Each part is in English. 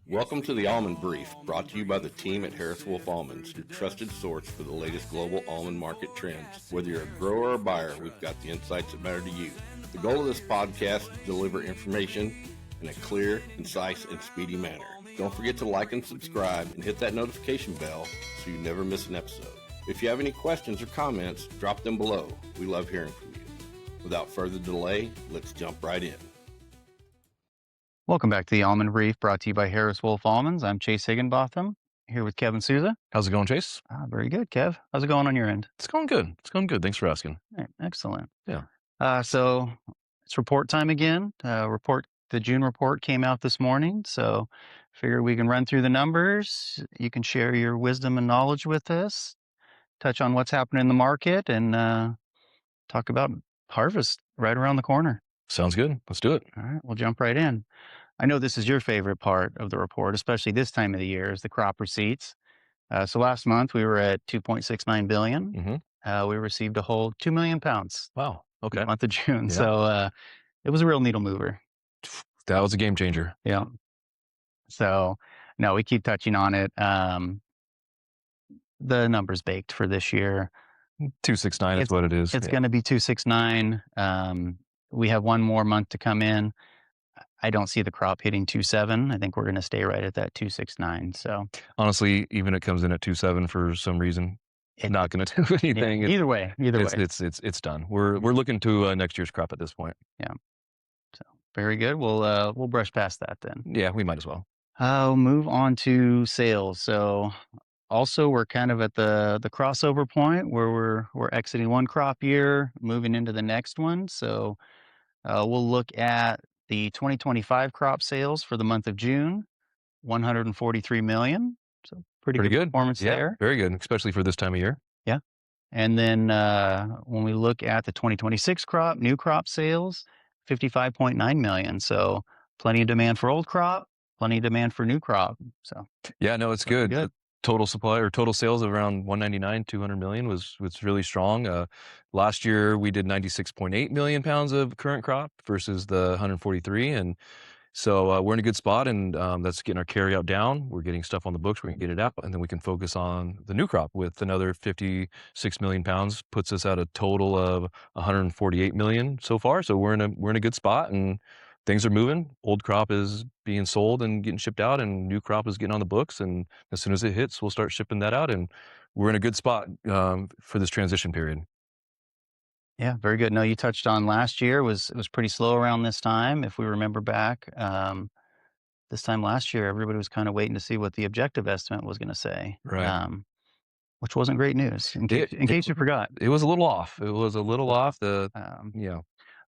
Welcome to the Almond Brief, brought to you by the team at Harris Wolf Almonds, your trusted source for the latest global almond market trends. Whether you're a grower or a buyer, we've got the insights that matter to you. The goal of this podcast is to deliver information in a clear, concise, and speedy manner. Don't forget to like and subscribe and hit that notification bell so you never miss an episode. If you have any questions or comments, drop them below. We love hearing from you. Without further delay, let's jump right in. Welcome back to the Almond Brief, brought to you by Harris Wolf Almonds. I'm Chase Higginbotham, here with Kevin Souza. How's it going, Chase? Very good, Kev. How's it going on your end? It's going good. It's going good. Thanks for asking. All right, excellent. Yeah. So it's report time again. The June report came out this morning, so figure we can run through the numbers. You can share your wisdom and knowledge with us, touch on what's happening in the market, and talk about harvest right around the corner. Sounds good. Let's do it. All right, we'll jump right in. I know this is your favorite part of the report, especially this time of the year, is the crop receipts. So last month we were at 2.69 billion. Mm-hmm. We received a whole 2 million pounds. Wow. Okay. In the month of June. Yeah. So it was a real needle mover. That was a game changer. Yeah. So no, we keep touching on it. The numbers baked for this year. 269 is what it is. It's going to be 269. We have one more month to come in. I don't see the crop hitting 2.7. I think we're going to stay right at that 2.69. So honestly, even if it comes in at 2.7 for some reason, it's not going to do anything. Yeah, either way, it's done. We're looking to next year's crop at this point. Yeah. So very good. We'll brush past that then. Yeah, we might as well. I'll move on to sales. So also we're kind of at the crossover point where we're exiting one crop year, moving into the next one. So we'll look at the 2025 crop sales for the month of June, 143 million. So pretty good performance there. Very good, especially for this time of year. Yeah. And then when we look at the 2026 crop, new crop sales, 55.9 million. So plenty of demand for old crop, plenty of demand for new crop. So yeah, no, it's good. The total supply or total sales of around 199, 200 million was really strong. Last year we did 96.8 million pounds of current crop versus the 143. And so we're in a good spot, and that's getting our carry out down. We're getting stuff on the books. We're going to get it out, and then we can focus on the new crop with another 56 million pounds, puts us at a total of 148 million so far. So we're in a good spot, and things are moving. Old crop is being sold and getting shipped out, and new crop is getting on the books. And as soon as it hits, we'll start shipping that out, and we're in a good spot for this transition period. Yeah, very good. No, you touched on last year it was pretty slow around this time. If we remember back, this time last year, everybody was kind of waiting to see what the objective estimate was going to say, right? Which wasn't great news. In case you forgot, it was a little off. It was a little off.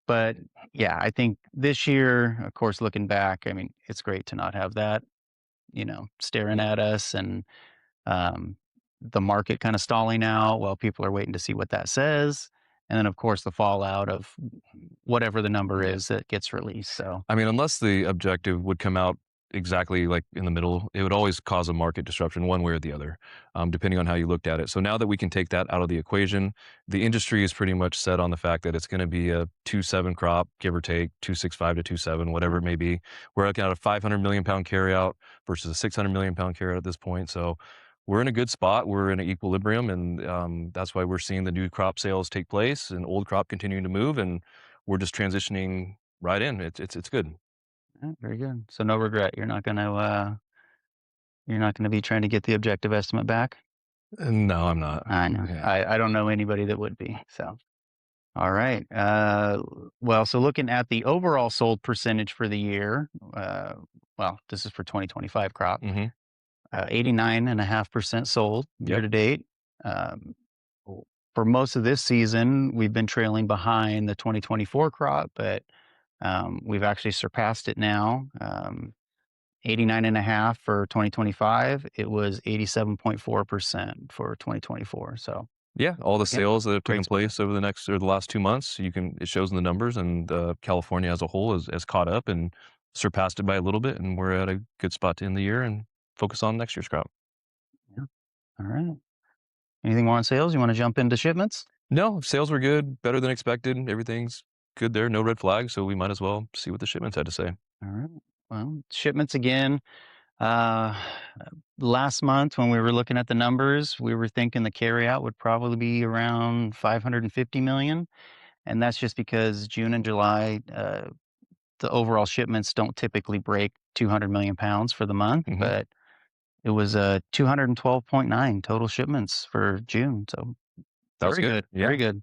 But yeah, I think this year, of course, looking back, I mean, it's great to not have that, staring at us and the market kind of stalling out while people are waiting to see what that says. And then, of course, the fallout of whatever the number is that gets released. So, I mean, unless the objective would come out exactly like in the middle, it would always cause a market disruption one way or the other, depending on how you looked at it. So now that we can take that out of the equation, the industry is pretty much set on the fact that it's going to be a 2.7 crop, give or take 2.65 to 2.7, whatever it may be. We're looking at a 500 million pound carryout versus a 600 million pound carryout at this point. So we're in a good spot. We're in an equilibrium, and that's why we're seeing the new crop sales take place and old crop continuing to move, and we're just transitioning right in. It's good. Yeah, very good. So no regret. You're not going to be trying to get the objective estimate back. No, I'm not. I know. Yeah. I don't know anybody that would be. So, all right. So looking at the overall sold percentage for the year, this is for 2025 crop. Mm-hmm. 89.5% sold year to date. For most of this season, we've been trailing behind the 2024 crop, but we've actually surpassed it now. 89.5 for 2025. It was 87.4% for 2024. So yeah, all the sales that have taken place over the last 2 months, it shows in the numbers, and California as a whole has caught up and surpassed it by a little bit, and we're at a good spot to end the year and focus on next year's crop. Yeah. All right. Anything more on sales? You want to jump into shipments? No, sales were good, better than expected. Everything's good there. No red flags. So we might as well see what the shipments had to say. All right. Well, shipments again, Uh, Last month when we were looking at the numbers, we were thinking the carryout would probably be around 550 million, and that's just because June and July, the overall shipments don't typically break 200 million pounds for the month, Hmm. but it was 212.9 total shipments for June. So That was very good. good, Yeah. very good.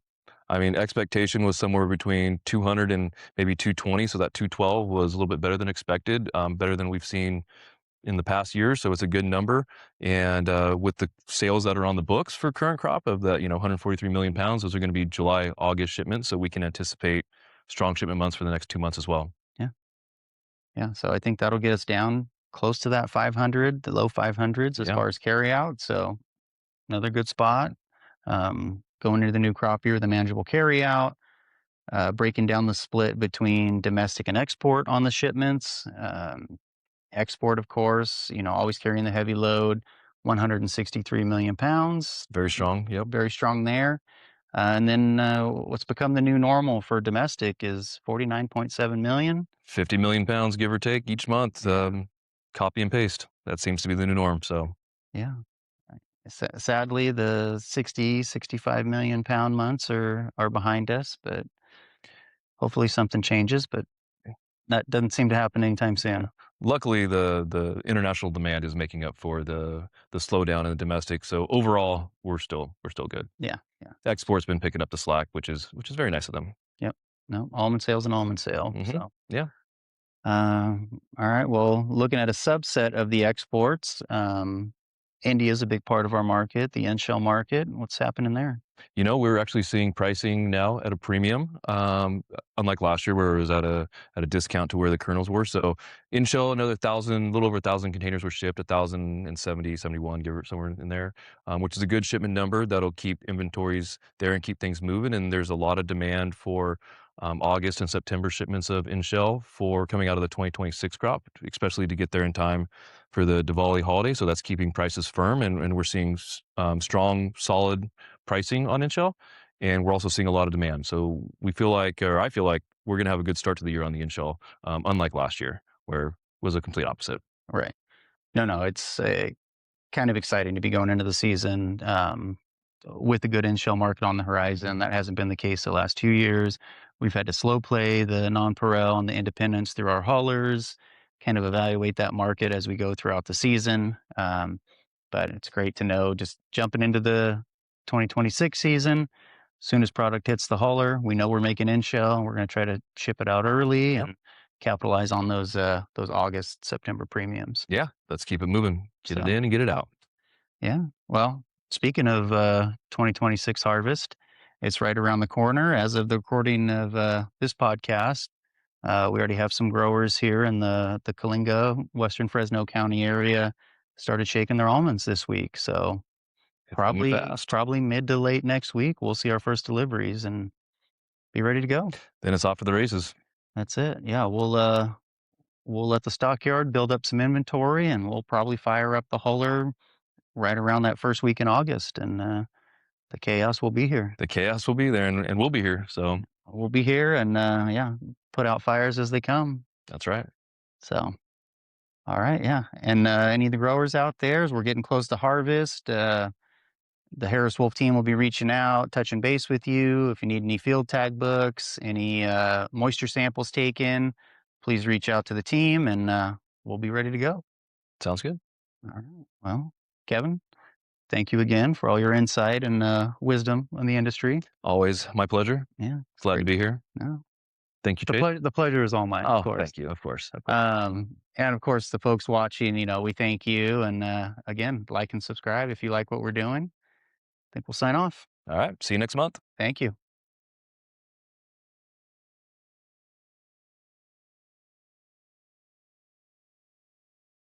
I mean, expectation was somewhere between 200 and maybe 220. So that 212 was a little bit better than expected, better than we've seen in the past year. So it's a good number. And with the sales that are on the books for current crop of that, 143 million pounds, those are going to be July, August shipments. So we can anticipate strong shipment months for the next 2 months as well. Yeah, yeah. So I think that'll get us down close to that 500, the low 500s as Yeah. far as carryout. So another good spot. Going into the new crop year, the manageable carryout. Breaking down the split between domestic and export on the shipments. Export, of course, always carrying the heavy load, 163 million pounds. Very strong. Yep. Very strong there. And then what's become the new normal for domestic is 49.7 million. 50 million pounds, give or take, each month. Yeah. Copy and paste. That seems to be the new norm. So Yeah. Sadly, the 60, 65 million pound months are behind us, but hopefully something changes. But that doesn't seem to happen anytime soon. luckily, the international demand is making up for the slowdown in the domestic. So overall, we're still good. Yeah. Yeah. Export's been picking up the slack, which is very nice of them. Yep. No, almond sale's an almond sale. Hmm. So, Yeah. all right. Well, looking at a subset of the exports, India is a big part of our market, the in-shell market. What's happening there? We're actually seeing pricing now at a premium, unlike last year where it was at a discount to where the kernels were. So in shell, another little over 1,000 containers were shipped, 1,070, 71, give it somewhere in there, which is a good shipment number that'll keep inventories there and keep things moving. And there's a lot of demand for August and September shipments of in shell for coming out of the 2026 crop, especially to get there in time for the Diwali holiday. So that's keeping prices firm, and we're seeing strong, solid pricing on in-shell, and we're also seeing a lot of demand. So we feel like, or I feel like, we're going to have a good start to the year on the in-shell, unlike last year, where it was a complete opposite. Right. No, it's kind of exciting to be going into the season with a good in-shell market on the horizon. That hasn't been the case the last 2 years. We've had to slow play the non-Parel and the independents through our haulers, kind of evaluate that market as we go throughout the season. But it's great to know just jumping into the 2026 season. Soon as product hits the hauler, we know we're making in-shell. We're going to try to ship it out early Yep. and capitalize on those August, September premiums. Yeah, let's keep it moving. Get it So, in and get it out. yeah. Well, speaking of 2026 harvest, it's right around the corner. As of the recording of this podcast, we already have some growers here in the Coalinga, Western Fresno County area started shaking their almonds this week. So It's moving probably fast. probably mid to late next week, we'll see our first deliveries and be ready to go. Then it's off to the races. That's it. Yeah, we'll let the stockyard build up some inventory, and we'll probably fire up the huller right around that first week in August, and the chaos will be here. The chaos will be there, and we'll be here. So We'll be here, and yeah, put out fires as they come. that's right. So, all right, yeah. And any of the growers out there, as we're getting close to harvest, the Harris Wolf team will be reaching out, touching base with you. If you need any field tag books, any moisture samples taken, please reach out to the team, and we'll be ready to go. Sounds good. All right. Well, Kevin, thank you again for all your insight and wisdom on the industry. Always my pleasure. Yeah, Glad to great. be here. No, Thank you, Chase. the pleasure is all mine, of Oh, course. thank you. Of course. Of course. And of course, the folks watching, we thank you. And again, like and subscribe if you like what we're doing. I think we'll sign off. All right. See you next month. Thank you.